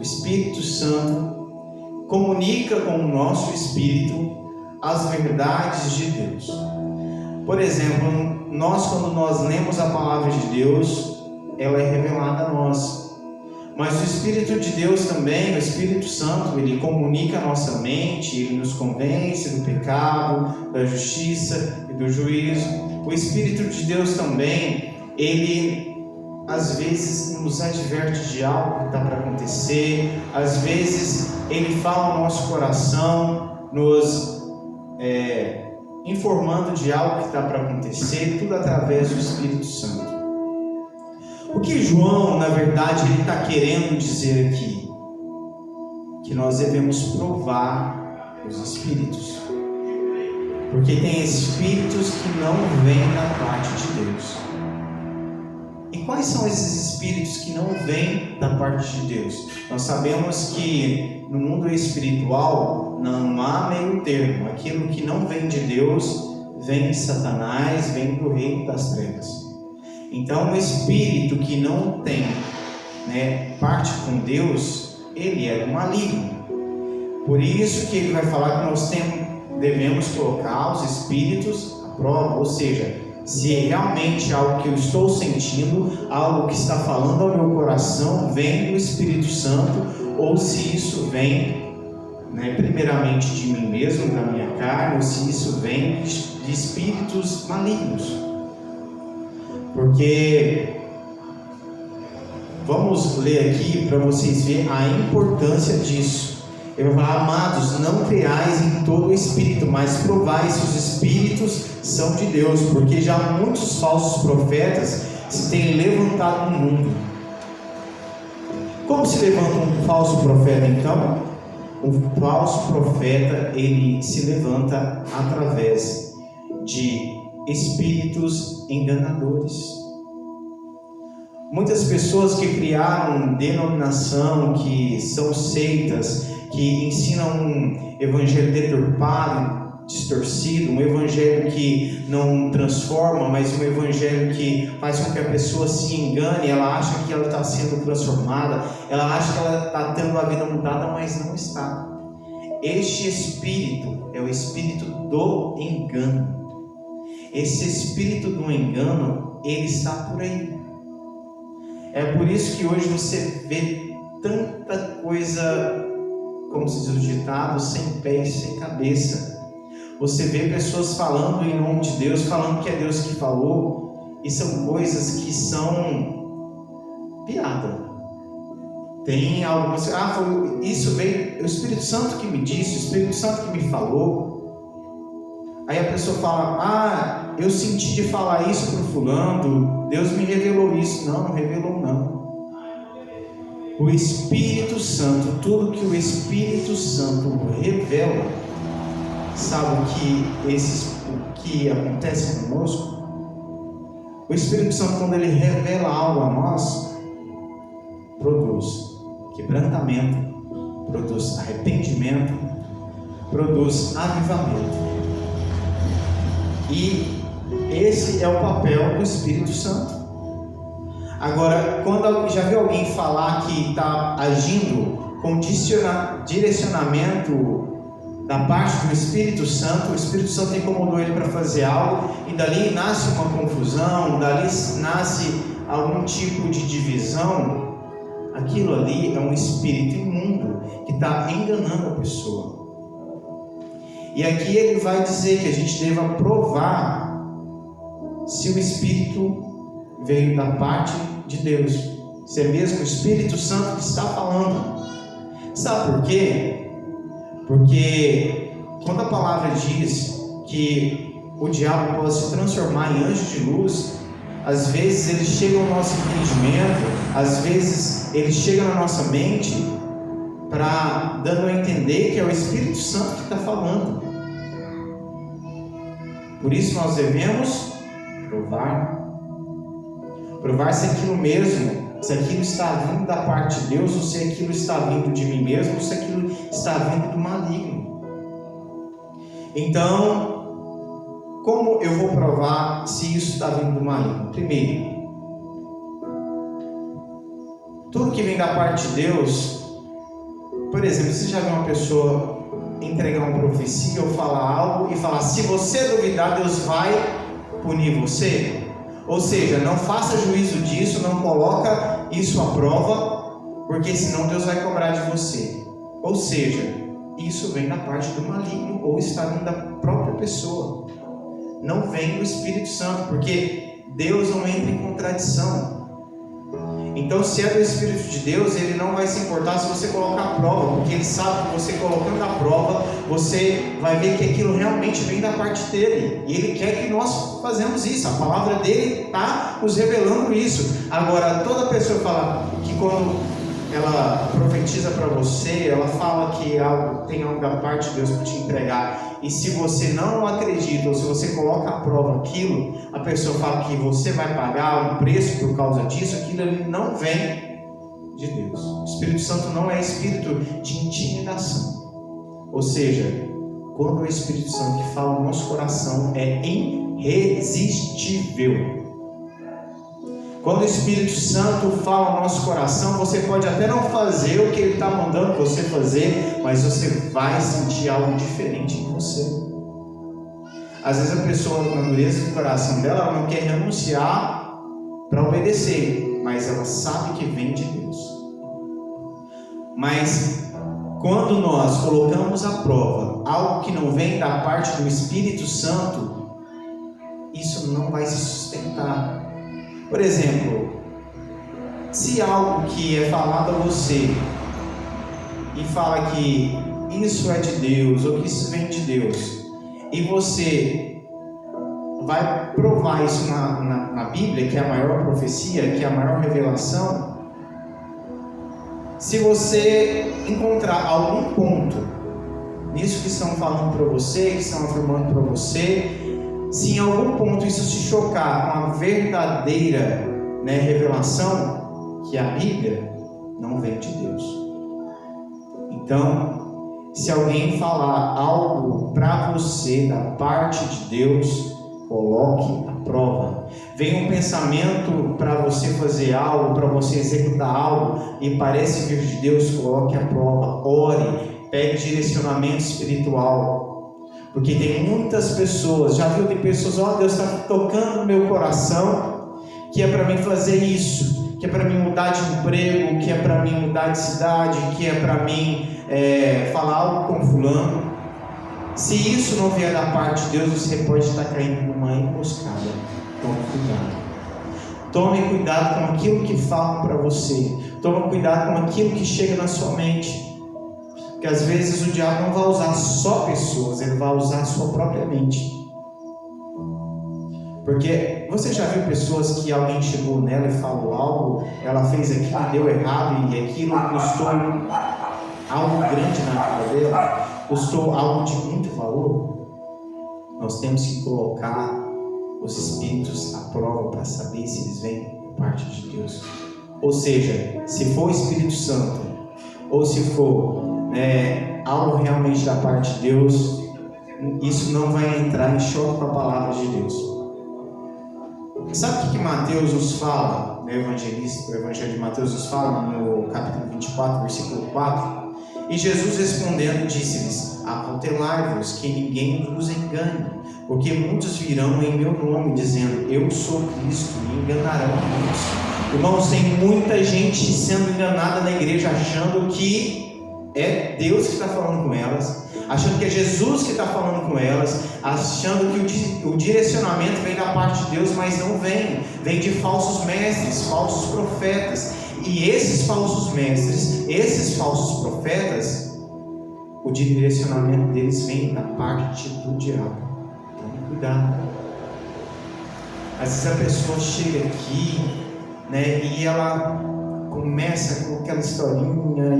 Espírito Santo comunica com o nosso espírito as verdades de Deus. Por exemplo, quando nós lemos a palavra de Deus, ela é revelada a nós. Mas o Espírito de Deus também, o Espírito Santo, ele comunica a nossa mente, ele nos convence do pecado, da justiça e do juízo. O Espírito de Deus também, ele às vezes nos adverte de algo que está para acontecer, às vezes ele fala ao nosso coração, nos informando de algo que está para acontecer, tudo através do Espírito Santo. O que João, na verdade, ele está querendo dizer aqui? Que nós devemos provar os Espíritos. Porque tem Espíritos que não vêm da parte de Deus. E quais são esses Espíritos que não vêm da parte de Deus? Nós sabemos que no mundo espiritual não há meio termo. Aquilo que não vem de Deus vem de Satanás, vem do reino das trevas. Então, o espírito que não tem parte com Deus, ele é do maligno. Por isso que ele vai falar que nós devemos colocar os espíritos à prova, ou seja, se realmente algo que eu estou sentindo, algo que está falando ao meu coração, vem do Espírito Santo, ou se isso vem primeiramente de mim mesmo, da minha carne, ou se isso vem de espíritos malignos. Porque vamos ler aqui para vocês verem a importância disso. Ele vai falar: amados, não creais em todo o espírito, mas provai se os espíritos são de Deus, porque já muitos falsos profetas se têm levantado no mundo. Como se levanta um falso profeta então? O falso profeta, ele se levanta através de espíritos enganadores. Muitas pessoas que criaram denominação, que são seitas, que ensinam um evangelho deturpado, distorcido, um evangelho que não transforma, mas um evangelho que faz com que a pessoa se engane. Ela acha que ela está sendo transformada, ela acha que ela está tendo a vida mudada, mas não está. Este espírito é o espírito do engano. Esse espírito do engano, ele está por aí. É por isso que hoje você vê tanta coisa, como se diz o ditado, sem pé e sem cabeça. Você vê pessoas falando em nome de Deus, falando que é Deus que falou, e são coisas que são piada. Tem algumas, isso veio, o Espírito Santo que me disse, o Espírito Santo que me falou. Aí a pessoa fala: eu senti de falar isso para o fulano, Deus me revelou isso. Não revelou não. O Espírito Santo, tudo que o Espírito Santo revela, sabe o que acontece conosco? O Espírito Santo, quando ele revela algo a nós, produz quebrantamento, produz arrependimento, produz avivamento. E esse é o papel do Espírito Santo. Agora, quando já viu alguém falar que está agindo com direcionamento da parte do Espírito Santo, o Espírito Santo incomodou ele para fazer algo, e dali nasce uma confusão, dali nasce algum tipo de divisão, aquilo ali é um espírito imundo que está enganando a pessoa. E aqui ele vai dizer que a gente deva provar se o Espírito veio da parte de Deus, se é mesmo o Espírito Santo que está falando. Sabe por quê? Porque quando a palavra diz que o diabo pode se transformar em anjo de luz, às vezes ele chega ao nosso entendimento, às vezes ele chega na nossa mente, dando a entender que é o Espírito Santo que está falando. Por isso nós devemos provar se aquilo mesmo, se aquilo está vindo da parte de Deus, ou se aquilo está vindo de mim mesmo, ou se aquilo está vindo do maligno. Então, como eu vou provar se isso está vindo do maligno? Primeiro, tudo que vem da parte de Deus Por exemplo, você já viu uma pessoa entregar uma profecia ou falar algo e falar: se você duvidar, Deus vai punir você? Ou seja, não faça juízo disso, não coloca isso à prova, porque senão Deus vai cobrar de você. Ou seja, isso vem da parte do maligno ou está vindo da própria pessoa. Não vem do Espírito Santo, porque Deus não entra em contradição. Então, se é do Espírito de Deus, Ele não vai se importar se você colocar a prova, porque Ele sabe que você colocando a prova, você vai ver que aquilo realmente vem da parte dEle, e Ele quer que nós fazemos isso. A palavra dEle está nos revelando isso. Agora, toda pessoa fala que quando ela profetiza para você, ela fala que tem algo da parte de Deus para te entregar, e se você não acredita, ou se você coloca à prova aquilo, a pessoa fala que você vai pagar um preço por causa disso, aquilo ali não vem de Deus. O Espírito Santo não é espírito de intimidação. Ou seja, quando é o Espírito Santo que fala no nosso coração, é irresistível. Quando o Espírito Santo fala no nosso coração, você pode até não fazer o que Ele está mandando você fazer, mas você vai sentir algo diferente em você. Às vezes a pessoa, na dureza do coração dela, ela não quer renunciar para obedecer, mas ela sabe que vem de Deus. Mas quando nós colocamos à prova algo que não vem da parte do Espírito Santo, isso não vai se sustentar. Por exemplo, se algo que é falado a você e fala que isso é de Deus ou que isso vem de Deus, e você vai provar isso na Bíblia, que é a maior profecia, que é a maior revelação, se você encontrar algum ponto nisso que estão falando para você, que estão afirmando para você, se em algum ponto isso se chocar com a verdadeira revelação, que a Bíblia não vem de Deus. Então, se alguém falar algo para você da parte de Deus, coloque à prova. Vem um pensamento para você fazer algo, para você executar algo, e parece vir de Deus, coloque à prova. Ore, pegue direcionamento espiritual. Porque tem muitas pessoas, já viu, tem pessoas, Deus está tocando no meu coração, que é para mim fazer isso, que é para mim mudar de emprego, que é para mim mudar de cidade, que é para mim falar algo com fulano. Se isso não vier da parte de Deus, você pode estar caindo numa emboscada. Tome cuidado. Tome cuidado com aquilo que falam para você. Tome cuidado com aquilo que chega na sua mente. Porque às vezes o diabo não vai usar só pessoas, ele vai usar a sua própria mente. Porque você já viu pessoas que alguém chegou nela e falou algo, ela fez aquilo e deu errado, e aquilo custou algo grande na vida dela, custou algo de muito valor? Nós temos que colocar os espíritos à prova para saber se eles vêm da parte de Deus. Ou seja, se for o Espírito Santo, ou se for algo realmente da parte de Deus, isso não vai entrar em choque com a palavra de Deus. Sabe o que Mateus nos fala, o Evangelho de Mateus nos fala no capítulo 24, versículo 4? E Jesus respondendo disse-lhes: acautelai-vos que ninguém vos engane, porque muitos virão em meu nome dizendo eu sou Cristo, e enganarão muitos. Irmãos, tem muita gente sendo enganada na igreja, achando que é Deus que está falando com elas, achando que é Jesus que está falando com elas, achando que o direcionamento vem da parte de Deus, mas não vem de falsos mestres, falsos profetas. E esses falsos mestres, esses falsos profetas, o direcionamento deles vem da parte do diabo. Tome cuidado. Às vezes a pessoa chega aqui, e ela começa com aquela historinha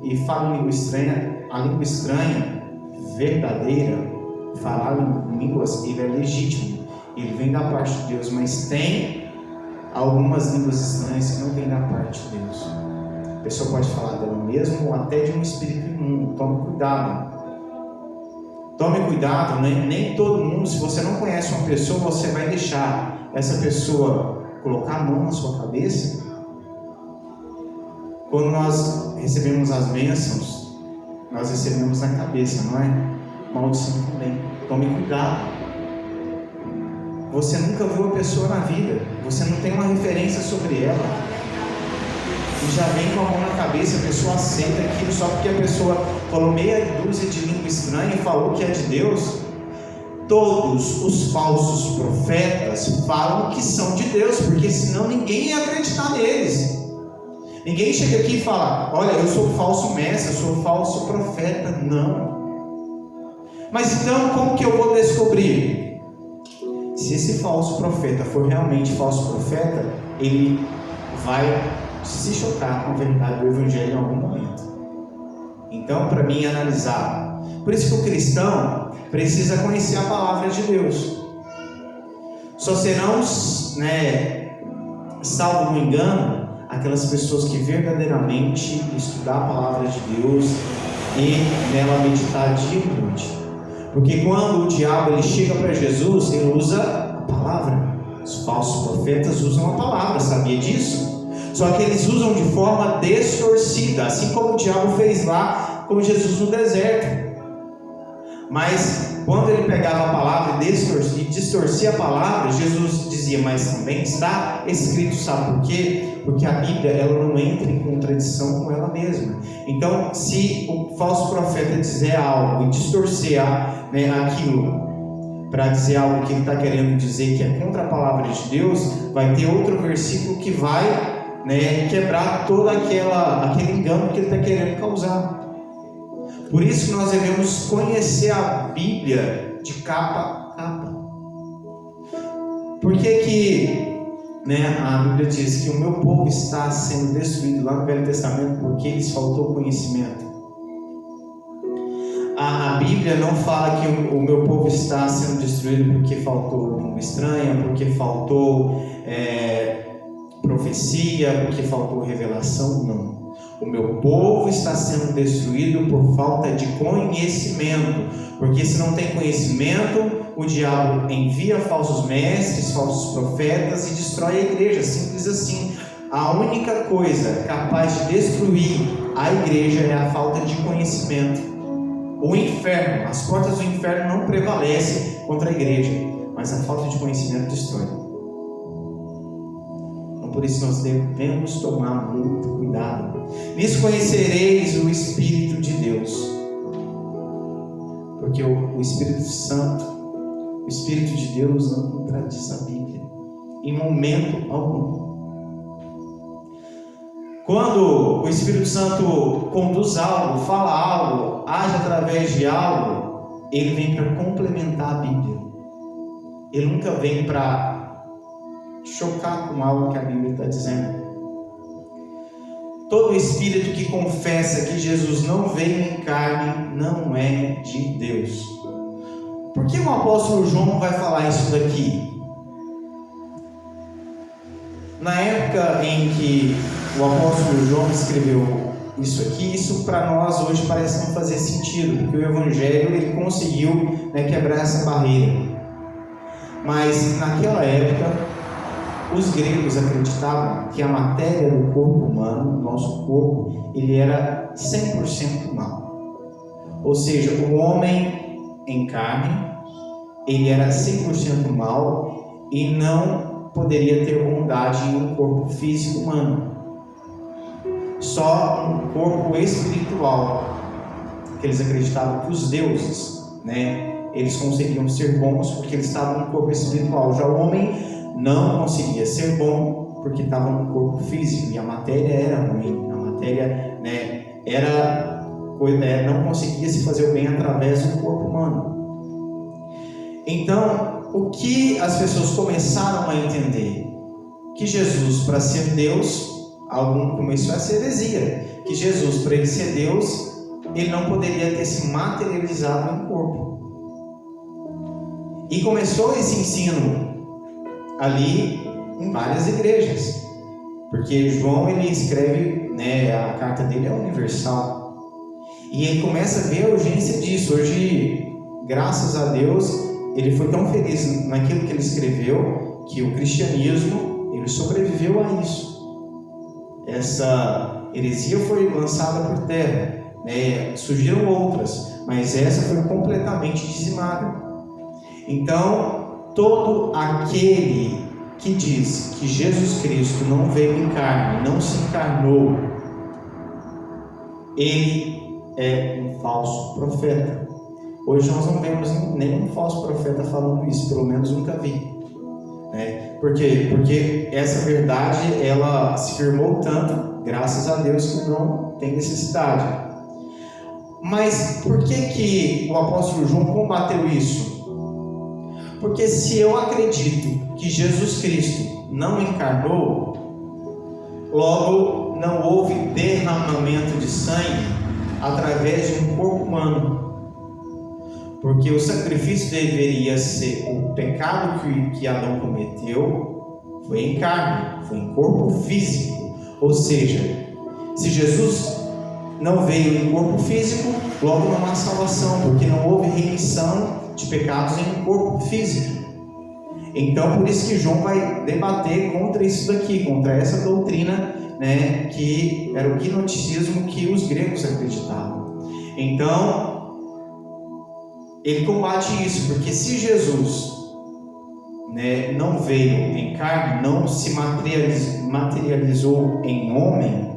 e fala em língua estranha. A língua estranha verdadeira, falar em línguas, ele é legítimo, ele vem da parte de Deus, mas tem algumas línguas estranhas que não vêm da parte de Deus. A pessoa pode falar dela mesma ou até de um espírito imundo. Tome cuidado. Tome cuidado, nem todo mundo, se você não conhece uma pessoa, você vai deixar essa pessoa colocar a mão na sua cabeça. Quando nós recebemos as bênçãos, nós recebemos na cabeça, não é? Maldição também. Tome cuidado. Você nunca viu a pessoa na vida, você não tem uma referência sobre ela, e já vem com a mão na cabeça, a pessoa aceita aquilo só porque a pessoa falou meia dúzia de língua estranha e falou que é de Deus. Todos os falsos profetas falam que são de Deus, porque senão ninguém ia acreditar neles. Ninguém chega aqui e fala: olha, eu sou falso mestre, eu sou falso profeta. Não. Mas então como que eu vou descobrir? Se esse falso profeta for realmente falso profeta, ele vai se chocar com a verdade do Evangelho em algum momento. Então, para mim, analisar. Por isso que o cristão precisa conhecer a palavra de Deus. Só serão, salvo no engano, aquelas pessoas que verdadeiramente estudar a palavra de Deus e nela meditar dia e noite. Porque quando o diabo ele chega para Jesus, ele usa a palavra. Os falsos profetas usam a palavra, sabia disso? Só que eles usam de forma distorcida, assim como o diabo fez lá com Jesus no deserto. Mas quando ele pegava a palavra e distorcia a palavra, Jesus dizia: mas também está escrito. Sabe por quê? Porque a Bíblia ela não entra em contradição com ela mesma. Então, se o falso profeta dizer algo e distorcer aquilo para dizer algo que ele está querendo dizer que é contra a palavra de Deus, vai ter outro versículo que vai quebrar todo aquele engano que ele está querendo causar. Por isso que nós devemos conhecer a Bíblia de capa a capa. Por que a Bíblia diz que o meu povo está sendo destruído lá no Velho Testamento? Porque lhes faltou conhecimento. A Bíblia não fala que o meu povo está sendo destruído porque faltou língua estranha, porque faltou profecia, porque faltou revelação. Não. O meu povo está sendo destruído por falta de conhecimento, porque se não tem conhecimento, o diabo envia falsos mestres, falsos profetas e destrói a igreja, simples assim. A única coisa capaz de destruir a igreja é a falta de conhecimento. O inferno, as portas do inferno não prevalecem contra a igreja, mas a falta de conhecimento destrói. Por isso nós devemos tomar muito cuidado. Nisso conhecereis o Espírito de Deus. Porque o Espírito Santo, o Espírito de Deus não contradiz a Bíblia em momento algum. Quando o Espírito Santo conduz algo, fala algo, age através de algo, ele vem para complementar a Bíblia. Ele nunca vem para chocar com algo que a Bíblia está dizendo. Todo espírito que confessa que Jesus não veio em carne não é de Deus. Por que o apóstolo João vai falar isso daqui? Na época em que o apóstolo João escreveu isso aqui, isso para nós hoje parece não fazer sentido, porque o Evangelho ele conseguiu quebrar essa barreira. Mas naquela época os gregos acreditavam que a matéria do corpo humano, nosso corpo, ele era 100% mau. Ou seja, o homem em carne, ele era 100% mau e não poderia ter bondade em um corpo físico humano. Só um corpo espiritual, que eles acreditavam que os deuses, eles conseguiam ser bons porque eles estavam no corpo espiritual. Já o homem não conseguia ser bom porque estava no corpo físico e a matéria era ruim, a matéria não conseguia se fazer o bem através do corpo humano. Então, o que as pessoas começaram a entender? Que Jesus, para ser Deus, começou a ser heresia, que Jesus, para ele ser Deus, ele não poderia ter se materializado em corpo. E começou esse ensino ali em várias igrejas, porque João ele escreve, a carta dele é universal, e ele começa a ver a urgência disso. Hoje, graças a Deus, ele foi tão feliz naquilo que ele escreveu, que o cristianismo ele sobreviveu a isso. Essa heresia foi lançada por terra, Surgiram outras, mas essa foi completamente dizimada. Então, todo aquele que diz que Jesus Cristo não veio em carne, não se encarnou, ele é um falso profeta. Hoje nós não vemos nenhum falso profeta falando isso, pelo menos nunca vi. Por quê? Porque essa verdade, ela se firmou tanto, graças a Deus, que não tem necessidade. Mas por que o apóstolo João combateu isso? Porque se eu acredito que Jesus Cristo não encarnou, logo não houve derramamento de sangue através de um corpo humano. Porque o sacrifício deveria ser o pecado que Adão cometeu, foi em carne, foi em corpo físico. Ou seja, se Jesus não veio em corpo físico, logo não há salvação, porque não houve remissão de pecados em um corpo físico. Então, por isso que João vai debater contra isso daqui, contra essa doutrina, que era o gnosticismo que os gregos acreditavam. Então, ele combate isso, porque se Jesus não veio em carne, não se materializou em homem,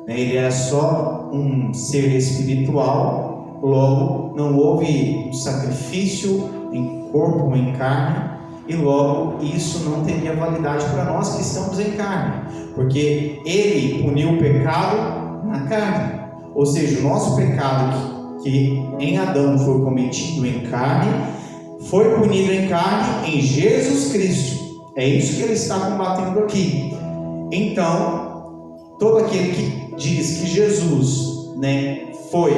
ele era só um ser espiritual, logo não houve um sacrifício em corpo ou em carne, e logo isso não teria validade para nós que estamos em carne, porque ele puniu o pecado na carne, ou seja, o nosso pecado que em Adão foi cometido em carne, foi punido em carne em Jesus Cristo. É isso que ele está combatendo aqui. Então, todo aquele que diz que Jesus foi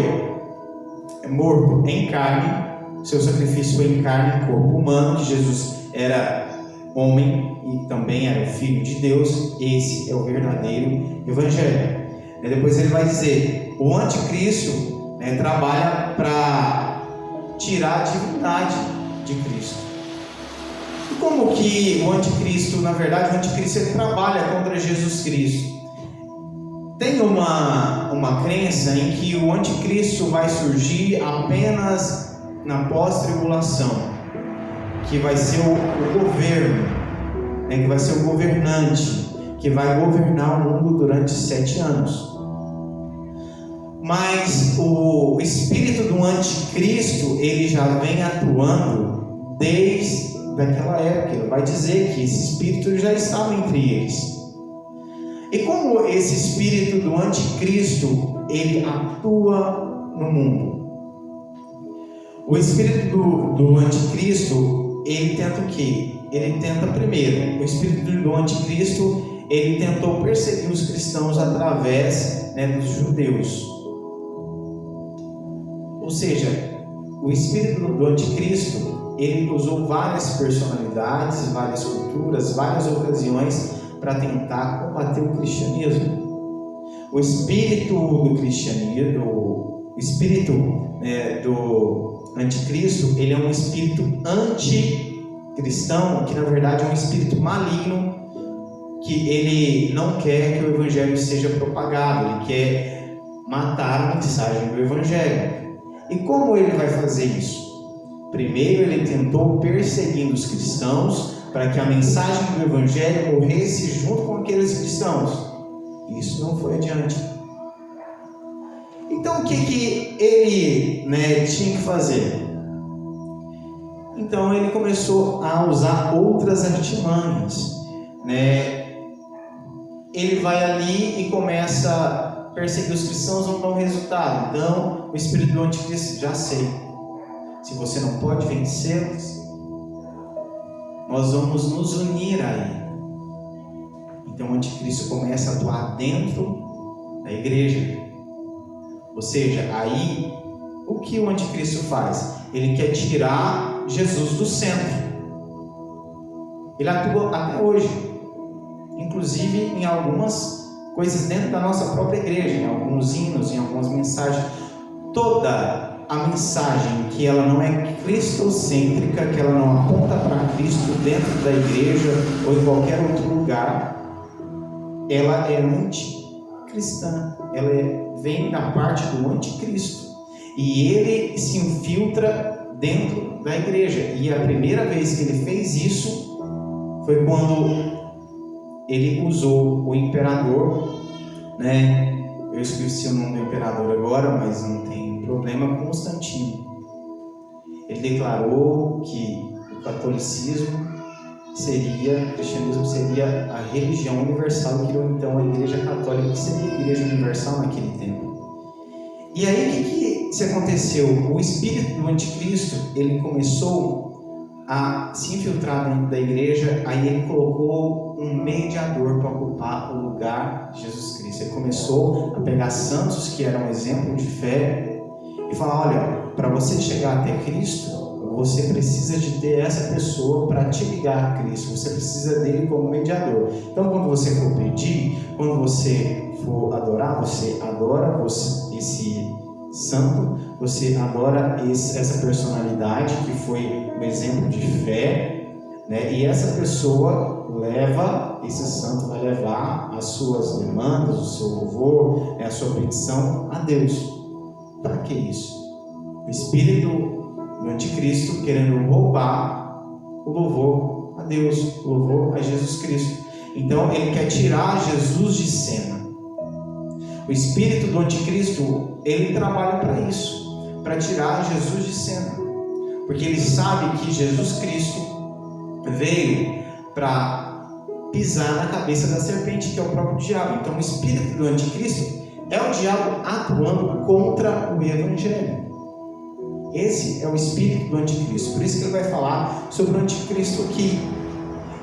morto em carne, seu sacrifício foi em carne, em corpo humano, que Jesus era homem e também era o Filho de Deus, esse é o verdadeiro Evangelho. Depois ele vai dizer, o anticristo trabalha para tirar a divindade de Cristo. E como que o anticristo, na verdade, o anticristo ele trabalha contra Jesus Cristo? Tem uma crença em que o anticristo vai surgir apenas na pós-tribulação, que vai ser o governo, que vai ser o governante, que vai governar o mundo durante 7 anos. Mas o espírito do anticristo, ele já vem atuando desde aquela época. Ele vai dizer que esse espírito já estava entre eles. E como esse espírito do anticristo, ele atua no mundo? O espírito do anticristo, ele tenta o quê? Ele tenta primeiro, o espírito do anticristo, ele tentou perseguir os cristãos através dos judeus. Ou seja, o espírito do anticristo, ele usou várias personalidades, várias culturas, várias ocasiões para tentar combater o cristianismo. O espírito do cristianismo, o espírito do anticristo, ele é um espírito anticristão, que na verdade é um espírito maligno, que ele não quer que o evangelho seja propagado, ele quer matar a mensagem do evangelho. E como ele vai fazer isso? Primeiro ele tentou perseguindo os cristãos para que a mensagem do evangelho morresse junto com aqueles cristãos. Isso não foi adiante. Então o que ele tinha que fazer? Então ele começou a usar outras artimanhas. Ele vai ali e começa a perseguir os cristãos, não dão resultado. Então o espírito do anticristo, já sei, se você não pode vencê-los, nós vamos nos unir a ele. Então o anticristo começa a atuar dentro da igreja. Ou seja, aí o que o anticristo faz? Ele quer tirar Jesus do centro. Ele atua até hoje, inclusive em algumas coisas dentro da nossa própria igreja, em alguns hinos, em algumas mensagens. Toda a mensagem que ela não é cristocêntrica, que ela não aponta para Cristo dentro da igreja ou em qualquer outro lugar, ela é anticristã. cristã, vem da parte do anticristo. E ele se infiltra dentro da igreja. E a primeira vez que ele fez isso foi quando ele usou o imperador, né? Eu esqueci o nome do imperador agora, mas não tem problema, Constantino. Ele declarou que o cristianismo seria a religião universal, e criou então a Igreja Católica, que seria a Igreja Universal naquele tempo. E aí o que se aconteceu? O espírito do anticristo, ele começou a se infiltrar dentro da igreja. Aí ele colocou um mediador para ocupar o lugar de Jesus Cristo. Ele começou a pegar santos que eram exemplo de fé e falar: olha, para você chegar até Cristo, você precisa de ter essa pessoa para te ligar a Cristo. Você precisa dele como mediador. Então, quando você for pedir, quando você for adorar, você adora esse santo, você adora essa personalidade que foi um exemplo de fé, né? E essa pessoa esse santo vai levar as suas demandas, o seu louvor, a sua petição a Deus. Para que isso? O espírito do anticristo querendo roubar o louvor a Deus, o louvor a Jesus Cristo. Então ele quer tirar Jesus de cena. O espírito do anticristo, ele trabalha para isso, para tirar Jesus de cena, porque ele sabe que Jesus Cristo veio para pisar na cabeça da serpente, que é o próprio diabo. Então o espírito do anticristo é o diabo atuando contra o evangelho. Esse é o espírito do anticristo. Por isso que ele vai falar sobre o anticristo aqui.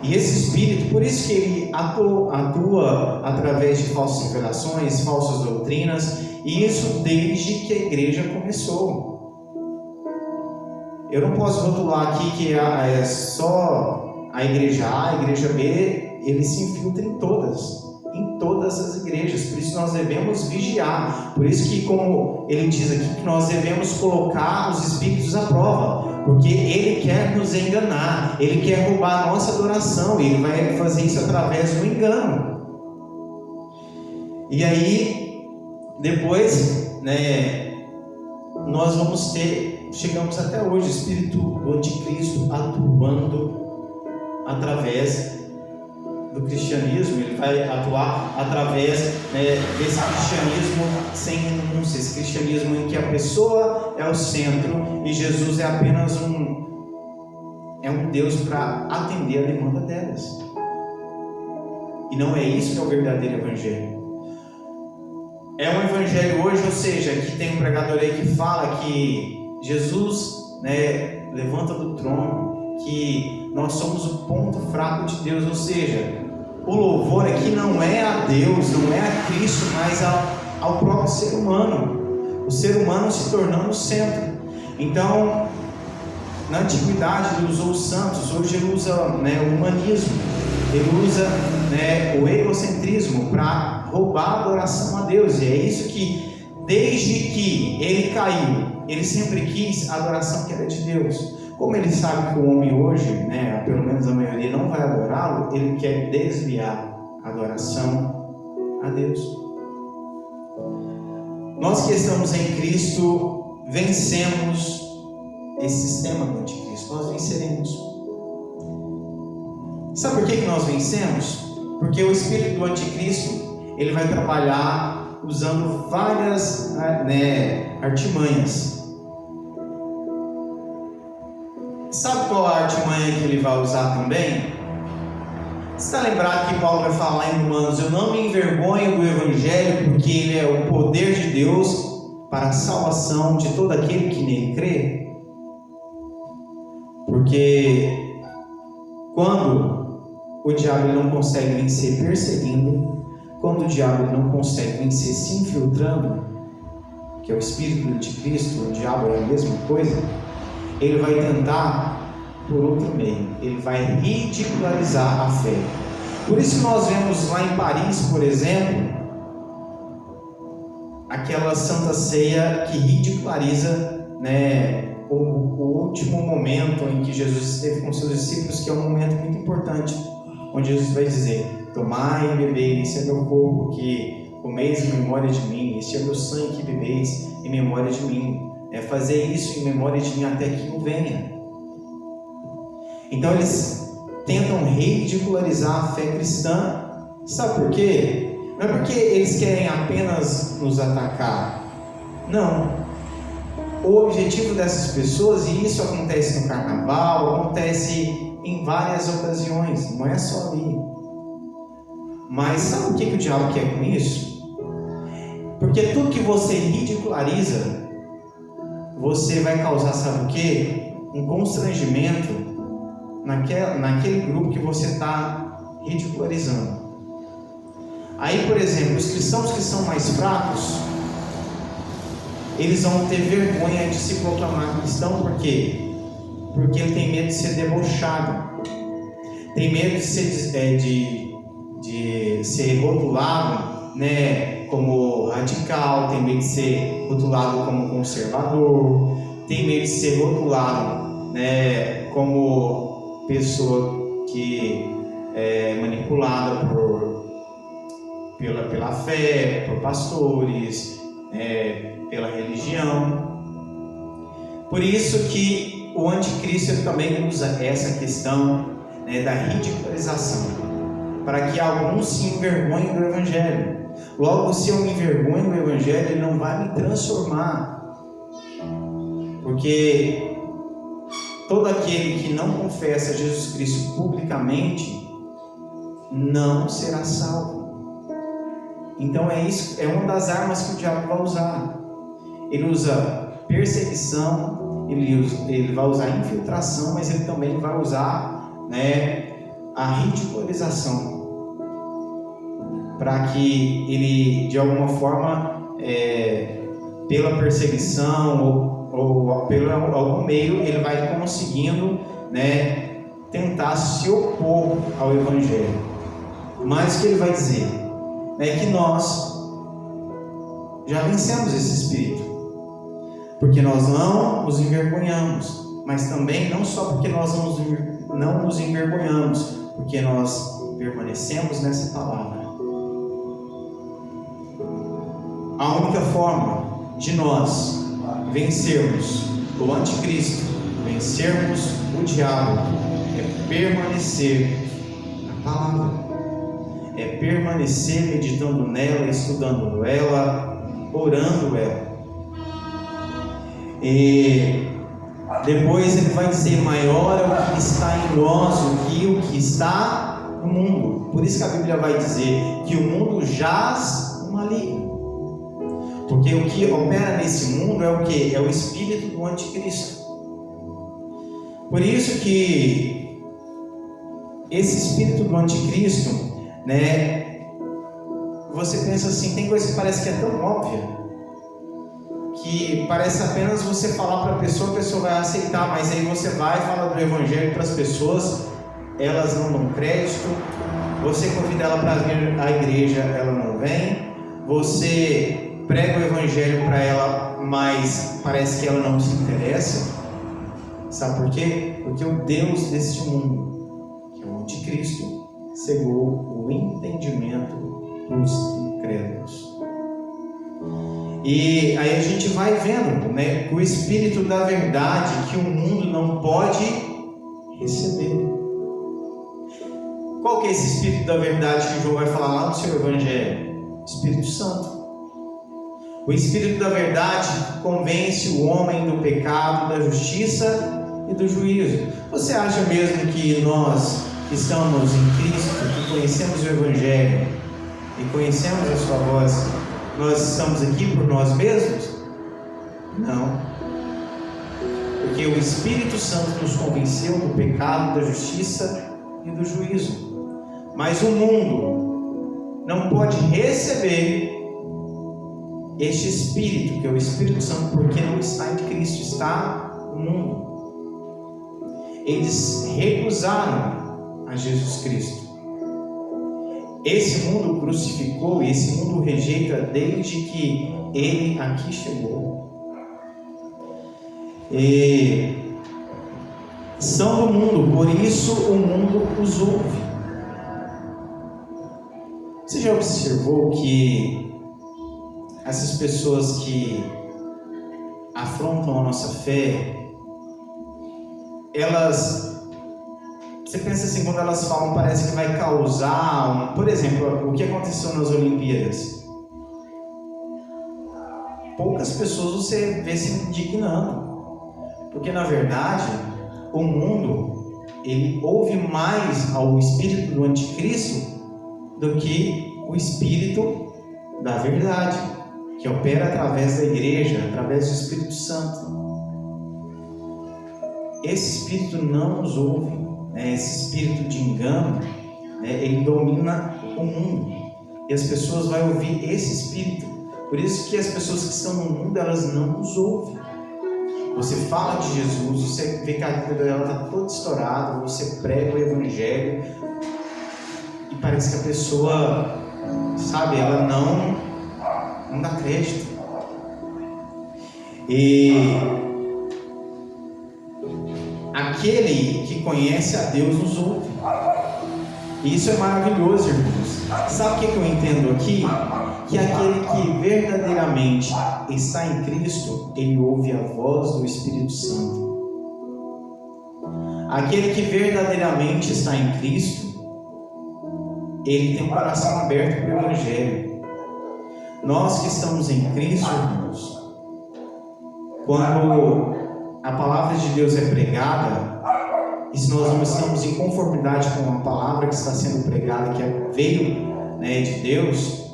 E esse espírito, por isso que ele atua através de falsas revelações, falsas doutrinas, e isso desde que a igreja começou. Eu não posso rotular aqui que é só a igreja A, a igreja B. Ele se infiltra em todas as igrejas. Por isso nós devemos vigiar. Por isso que, como ele diz aqui, que nós devemos colocar os espíritos à prova, porque ele quer nos enganar, ele quer roubar a nossa adoração, e ele vai fazer isso através do engano. E aí depois, né, nós chegamos até hoje, o espírito do anticristo atuando através do cristianismo. Ele vai atuar através desse cristianismo sem renúncia, esse cristianismo em que a pessoa é o centro e Jesus é apenas um Deus para atender a demanda delas. E não é isso que é o verdadeiro evangelho. É um evangelho hoje, ou seja, que tem um pregador aí que fala que Jesus, levanta do trono, que nós somos o ponto fraco de Deus, ou seja, o louvor aqui não é a Deus, não é a Cristo, mas ao próprio ser humano, o ser humano se tornando o centro. Então, na antiguidade ele usou os santos, hoje ele usa o humanismo, ele usa o egocentrismo para roubar a adoração a Deus. E é isso que, desde que ele caiu, ele sempre quis a adoração que era de Deus. Como ele sabe que o homem hoje, pelo menos a maioria, não vai adorá-lo, ele quer desviar a adoração a Deus. Nós que estamos em Cristo, vencemos esse sistema do anticristo. Nós venceremos. Sabe por que nós vencemos? Porque o espírito do anticristo, ele vai trabalhar usando várias artimanhas. Sabe qual a artimanha que ele vai usar também? Você está lembrado que Paulo vai falar em Romanos: eu não me envergonho do Evangelho, porque ele é o poder de Deus para a salvação de todo aquele que nele crê? Porque quando o diabo não consegue vencer perseguindo, quando o diabo não consegue vencer se infiltrando, que é o espírito do anticristo, o diabo é a mesma coisa, ele vai tentar por outro meio, ele vai ridicularizar a fé. Por isso que nós vemos lá em Paris, por exemplo, aquela Santa Ceia que ridiculariza o último momento em que Jesus esteve com seus discípulos, que é um momento muito importante, onde Jesus vai dizer: tomai e bebei, esse é meu corpo que comeis em memória de mim, este é meu sangue que bebeis em memória de mim. É fazer isso em memória de mim até que eu venha. Então eles tentam ridicularizar a fé cristã. Sabe por quê? Não é porque eles querem apenas nos atacar. Não. O objetivo dessas pessoas, e isso acontece no carnaval, acontece em várias ocasiões, não é só ali. Mas sabe o que o diabo quer com isso? Porque tudo que você ridiculariza, você vai causar, sabe o quê? Um constrangimento naquele grupo que você está ridicularizando. Aí, por exemplo, os cristãos que são mais fracos, eles vão ter vergonha de se proclamar cristão. Por quê? Porque ele tem medo de ser debochado, tem medo de ser rotulado, né, como radical, tem medo de ser rotulado como conservador, tem medo de ser rotulado, né, como pessoa que é manipulada pela fé, por pastores, pela religião. Por isso que o anticristo ele também usa essa questão, né, da ridicularização, para que alguns se envergonhem do Evangelho. Logo, se eu me envergonho do Evangelho, ele não vai me transformar, porque todo aquele que não confessa Jesus Cristo publicamente não será salvo. Então isso é uma das armas que o diabo vai usar. Ele usa perseguição, ele vai usar infiltração, mas ele também vai usar, né, a ridicularização, para que ele, de alguma forma, pela perseguição ou pelo algum meio, ele vai conseguindo, né, tentar se opor ao Evangelho. Mas o que ele vai dizer é que nós já vencemos esse espírito, porque nós não nos envergonhamos, mas também não só porque nós não nos envergonhamos, porque nós permanecemos nessa palavra. A única forma de nós vencermos o anticristo, vencermos o diabo, é permanecer na palavra. É permanecer meditando nela, estudando ela, orando ela. E depois ele vai dizer: maior é o que está em nós do que o que está no mundo. Por isso que a Bíblia vai dizer que o mundo jaz no maligno. Porque o que opera nesse mundo é o que? É o espírito do anticristo. Por isso que esse espírito do anticristo, né, você pensa assim, tem coisa que parece que é tão óbvia, que parece apenas você falar para a pessoa vai aceitar, mas aí você vai falar do Evangelho para as pessoas, elas não dão crédito. Você convida ela para vir à igreja, ela não vem. Você prega o Evangelho para ela, mas parece que ela não se interessa. Sabe por quê? Porque o Deus deste mundo, que é o anticristo, cegou o entendimento dos incrédulos. E aí a gente vai vendo, né, o espírito da verdade que o mundo não pode receber. Qual que é esse espírito da verdade que João vai falar lá no seu Evangelho? Espírito Santo. O espírito da verdade convence o homem do pecado, da justiça e do juízo. Você acha mesmo que nós que estamos em Cristo, que conhecemos o Evangelho e conhecemos a sua voz, nós estamos aqui por nós mesmos? Não. Porque o Espírito Santo nos convenceu do pecado, da justiça e do juízo. Mas o mundo não pode receber este Espírito, que é o Espírito Santo, porque não está em Cristo, está no mundo. Eles recusaram a Jesus Cristo. Esse mundo crucificou e esse mundo rejeita desde que ele aqui chegou. E são do mundo, por isso o mundo os ouve. Você já observou que essas pessoas que afrontam a nossa fé, você pensa assim, quando elas falam, parece que vai causar por exemplo, o que aconteceu nas Olimpíadas. Poucas pessoas você vê se indignando, porque na verdade o mundo, ele ouve mais ao espírito do anticristo do que o espírito da verdade, que opera através da igreja, através do Espírito Santo. Esse espírito não nos ouve, né? Esse espírito de engano, né? Ele domina o mundo, e as pessoas vão ouvir esse espírito. Por isso que as pessoas que estão no mundo, elas não nos ouvem. Você fala de Jesus, você vê que a vida dela está toda estourada, você prega o evangelho e parece que a pessoa, sabe, ela não dá crédito. E aquele que conhece a Deus nos ouve. E isso é maravilhoso, irmãos. Sabe o que eu entendo aqui? Que aquele que verdadeiramente está em Cristo, ele ouve a voz do Espírito Santo. Aquele que verdadeiramente está em Cristo, ele tem o coração aberto para o Evangelho. Nós que estamos em Cristo, irmãos, quando a palavra de Deus é pregada, e se nós não estamos em conformidade com a palavra que está sendo pregada, que veio, né, de Deus,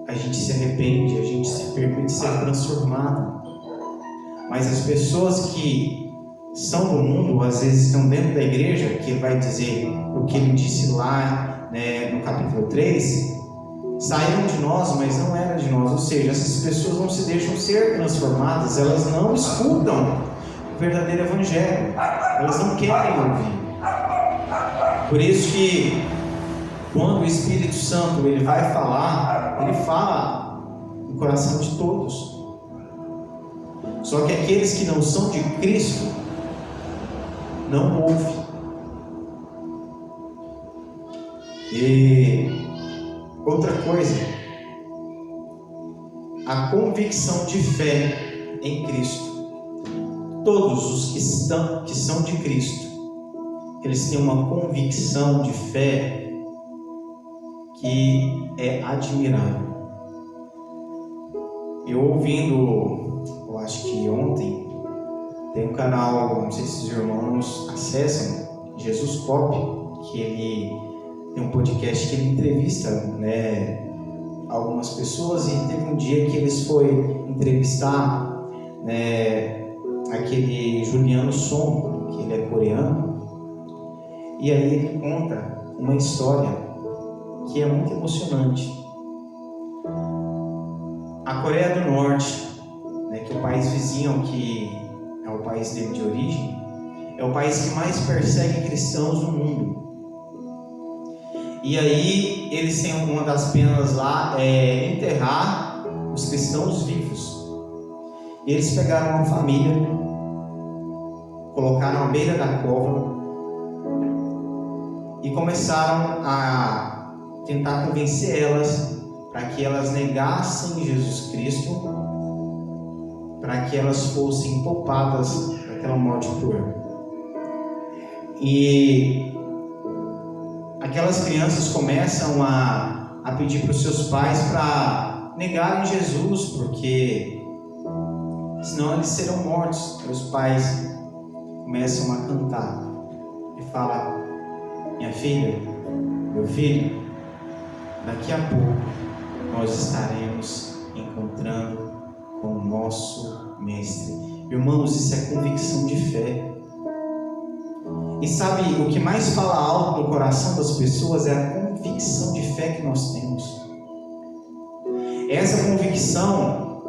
a gente se arrepende, a gente se permite ser transformado. Mas as pessoas que são do mundo, às vezes estão dentro da igreja, que ele vai dizer o que ele disse lá, né, no capítulo 3, saíram de nós, mas não eram de nós. Ou seja, essas pessoas não se deixam ser transformadas, elas não escutam o verdadeiro evangelho, elas não querem ouvir. Por isso que quando o Espírito Santo ele vai falar, ele fala no coração de todos. Só que aqueles que não são de Cristo não ouvem. E outra coisa, a convicção de fé em Cristo. Todos os que são de Cristo, eles têm uma convicção de fé que é admirável. Eu ouvindo, eu acho que ontem, tem um canal, não sei se os irmãos acessam, Jesus Pop, que ele tem um podcast que ele entrevista, né, algumas pessoas, e teve um dia que eles foram entrevistar, né, aquele Juliano Som, que ele é coreano, e aí ele conta uma história que é muito emocionante. A Coreia do Norte, né, que é o país vizinho, que é o país dele de origem, é o país que mais persegue cristãos no mundo. E aí eles têm uma das penas lá, é enterrar os cristãos vivos. E eles pegaram uma família, colocaram à beira da cova e começaram a tentar convencer elas para que elas negassem Jesus Cristo, para que elas fossem poupadas daquela morte cruel. E aquelas crianças começam a pedir para os seus pais para negarem Jesus, porque senão eles serão mortos. E os pais começam a cantar e falam: minha filha, meu filho, daqui a pouco nós estaremos encontrando com o nosso Mestre. Irmãos, isso é convicção de fé. E sabe, o que mais fala alto no coração das pessoas é a convicção de fé que nós temos. Essa convicção,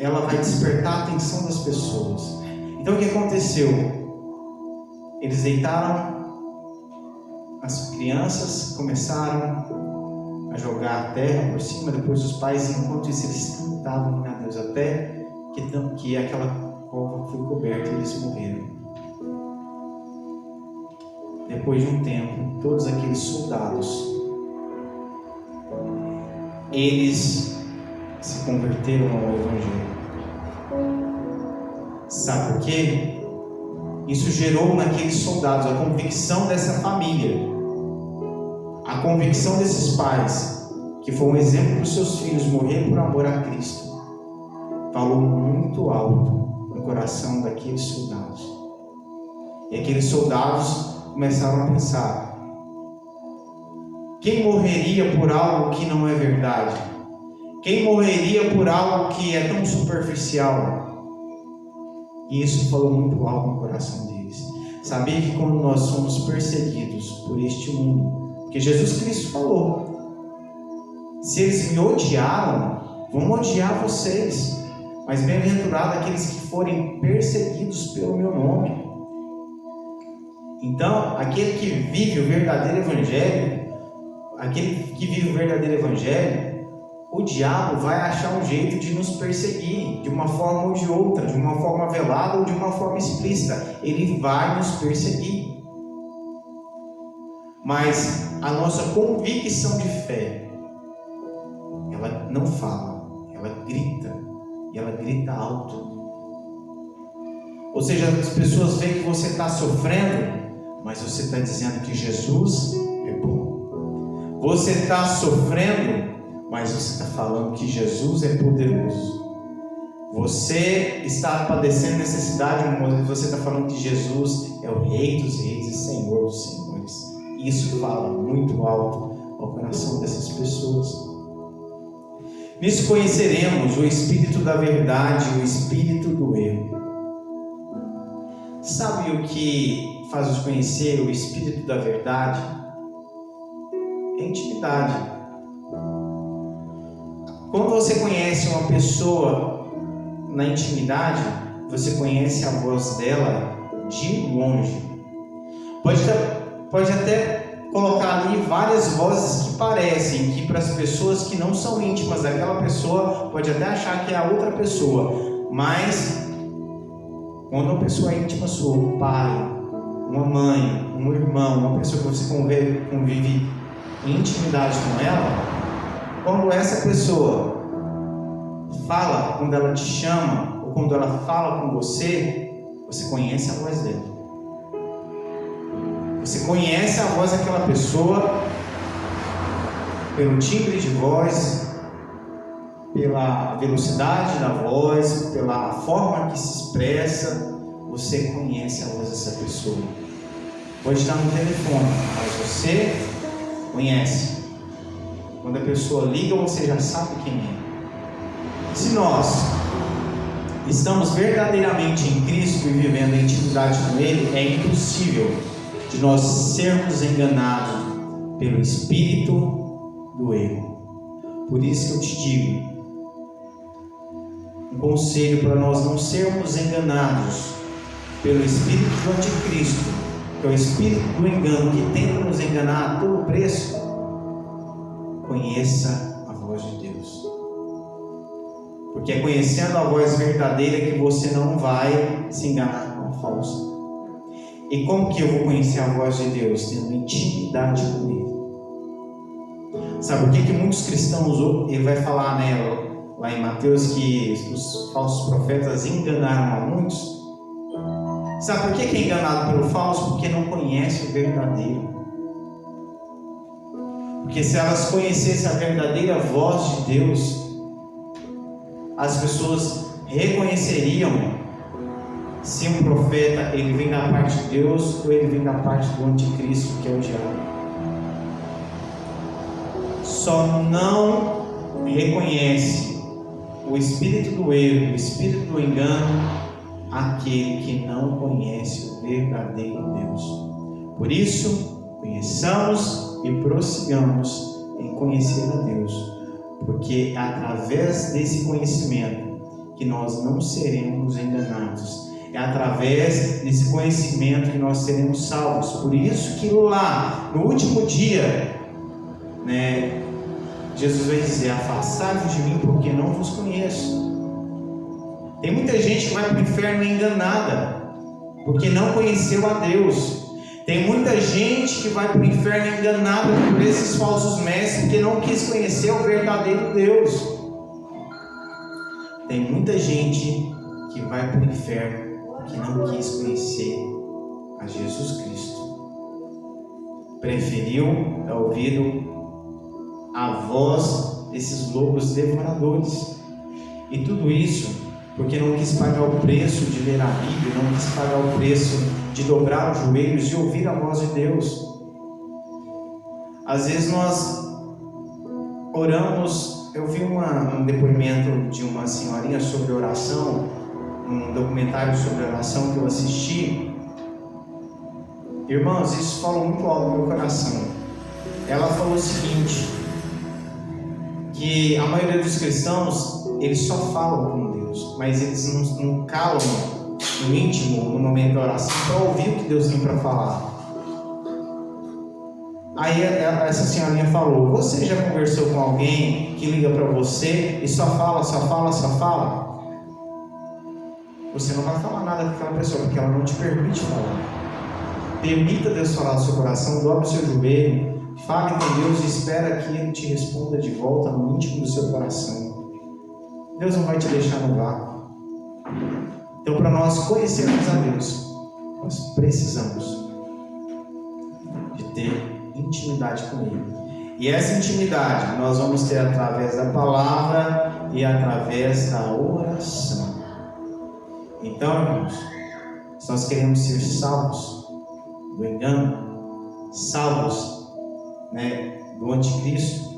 ela vai despertar a atenção das pessoas. Então o que aconteceu? Eles deitaram, as crianças começaram a jogar a terra por cima, depois os pais, enquanto isso, eles cantavam a Deus até que aquela cova foi coberta e eles morreram. Depois de um tempo, todos aqueles soldados, eles se converteram ao Evangelho. Sabe por quê? Isso gerou naqueles soldados a convicção dessa família, a convicção desses pais, que foi um exemplo para os seus filhos morrer por amor a Cristo, falou muito alto no coração daqueles soldados. E aqueles soldados começaram a pensar: quem morreria por algo que não é verdade? Quem morreria por algo que é tão superficial? E isso falou muito alto no coração deles. Sabia que quando nós somos perseguidos por este mundo, porque Jesus Cristo falou: se eles me odiaram, vão odiar vocês, mas bem-aventurado aqueles que forem perseguidos pelo meu nome. Então, aquele que vive o verdadeiro Evangelho, o diabo vai achar um jeito de nos perseguir, de uma forma ou de outra, de uma forma velada ou de uma forma explícita. Ele vai nos perseguir. Mas a nossa convicção de fé, ela não fala, ela grita, e ela grita alto. Ou seja, as pessoas veem que você está sofrendo, mas você está dizendo que Jesus é bom. Você está sofrendo, mas você está falando que Jesus é poderoso. Você está padecendo necessidade, mas você está falando que Jesus é o Rei dos Reis e Senhor dos Senhores. Isso fala muito alto ao coração dessas pessoas. Nisso conheceremos o Espírito da verdade e o Espírito do erro. Sabe o que faz nos conhecer o Espírito da verdade? É intimidade. Quando você conhece uma pessoa na intimidade, você conhece a voz dela de longe. Pode até colocar ali várias vozes que parecem, que para as pessoas que não são íntimas daquela pessoa, pode até achar que é a outra pessoa, mas quando uma pessoa é íntima sua, um pai, uma mãe, um irmão, uma pessoa que você convive em intimidade com ela, quando essa pessoa fala, quando ela te chama, ou quando ela fala com você, você conhece a voz dela. Você conhece a voz daquela pessoa pelo timbre de voz, pela velocidade da voz, pela forma que se expressa. Você conhece a voz dessa pessoa. Pode estar no telefone, mas você conhece. Quando a pessoa liga, você já sabe quem é. Se nós estamos verdadeiramente em Cristo e vivendo em intimidade com Ele, é impossível de nós sermos enganados pelo espírito do erro. Por isso que eu te digo, um conselho para nós não sermos enganados pelo espírito do anticristo, que é o espírito do engano que tenta nos enganar a todo preço. Conheça a voz de Deus, porque é conhecendo a voz verdadeira que você não vai se enganar com a falsa. E como que eu vou conhecer a voz de Deus? Tendo intimidade com Ele. Sabe por que muitos cristãos, ele vai falar lá em Mateus, que os falsos profetas enganaram a muitos? Sabe por que é enganado pelo falso? Porque não conhece o verdadeiro. Porque se elas conhecessem a verdadeira voz de Deus, as pessoas reconheceriam se um profeta ele vem da parte de Deus ou ele vem da parte do anticristo, que é o diabo. Só não reconhece o espírito do erro, o espírito do engano, aquele que não conhece o verdadeiro Deus. Por isso, conheçamos e prossigamos em conhecer a Deus, porque é através desse conhecimento que nós não seremos enganados. É através desse conhecimento que nós seremos salvos. Por isso que lá, no último dia, Jesus vai dizer: afastai-vos de mim, porque não vos conheço. Tem muita gente que vai para o inferno enganada, porque não conheceu a Deus. Tem muita gente que vai para o inferno enganada por esses falsos mestres, porque não quis conhecer o verdadeiro Deus. Tem muita gente que vai para o inferno que não quis conhecer a Jesus Cristo. Preferiu dar ouvido à voz desses lobos devoradores. E tudo isso porque não quis pagar o preço de ler a Bíblia, não quis pagar o preço de dobrar os joelhos e ouvir a voz de Deus. Às vezes nós oramos. Eu vi um depoimento de uma senhorinha sobre oração, um documentário sobre oração que eu assisti. Irmãos, isso falou muito alto no meu coração. Ela falou o seguinte, que a maioria dos cristãos, eles só falam com Deus, mas eles não calam no íntimo, no momento da oração, para ouvir o que Deus tem para falar. Aí essa senhorinha falou: você já conversou com alguém que liga para você e só fala? Você não vai falar nada com aquela pessoa, porque ela não te permite falar. Permita Deus falar no seu coração, dobre o seu joelho, fale com Deus e espera que Ele te responda de volta no íntimo do seu coração. Deus não vai te deixar no vácuo. Então, para nós conhecermos a Deus, nós precisamos de ter intimidade com Ele. E essa intimidade nós vamos ter através da palavra e através da oração. Então, irmãos, se nós queremos ser salvos do engano, salvos, do anticristo,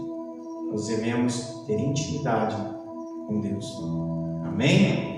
nós devemos ter intimidade com Deus. Amém?